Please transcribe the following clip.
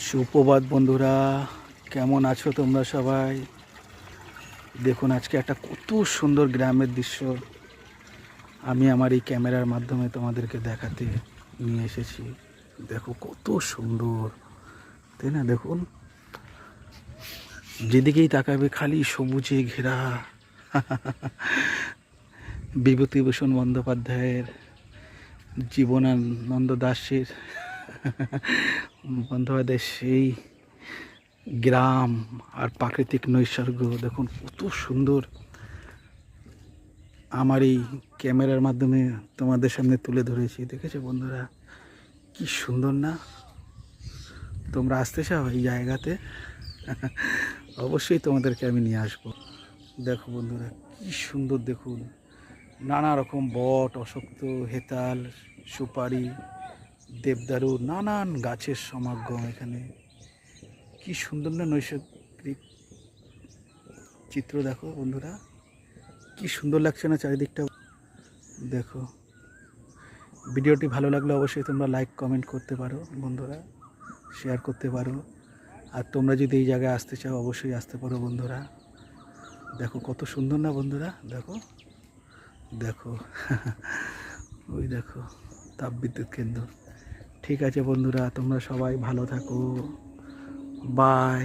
সুপ্রভাত বন্ধুরা, কেমন আছো তোমরা সবাই? দেখুন আজকে একটা কত সুন্দর গ্রামের দৃশ্য আমি আমার এই ক্যামেরার মাধ্যমে তোমাদেরকে দেখাতে নিয়ে এসেছি। দেখো কত সুন্দর, তাই না? দেখুন, যেদিকেই তাকাবে খালি সবুজে ঘেরা। বিভূতিভূষণ বন্দ্যোপাধ্যায়ের, জীবনানন্দ দাশের বন্দ্যোপাধ্যায়ের সেই গ্রাম আর প্রাকৃতিক নৈসর্গ দেখুন কত সুন্দর। আমার এই ক্যামেরার মাধ্যমে তোমাদের সামনে তুলে ধরেছি। দেখেছো বন্ধুরা, কি সুন্দর না? তোমরা আসতে চাও এই জায়গাতে? অবশ্যই তোমাদেরকে আমি নিয়ে আসবো। দেখো বন্ধুরা, কি সুন্দর দেখুন, নানা রকম বট, অশ্বত্থ, হেতাল, সুপারি, দেবদারু, নানান গাছের সমাগম এখানে। কি সুন্দর না নৈসর্গিক চিত্র? দেখো বন্ধুরা, কি সুন্দর লাগছে না চারিদিকটা? দেখো, ভিডিওটি ভালো লাগলে অবশ্যই তোমরা লাইক কমেন্ট করতে পারো বন্ধুরা, শেয়ার করতে পারো। আর তোমরা যদি এই জায়গায় আসতে চাও অবশ্যই আসতে পারো বন্ধুরা। দেখো কত সুন্দর না বন্ধুরা? দেখো দেখো ওই দেখো তাপবিদ্যুৎ কেন্দ্র। ঠিক আছে বন্ধুরা, তোমরা সবাই ভালো থাকো। বাই।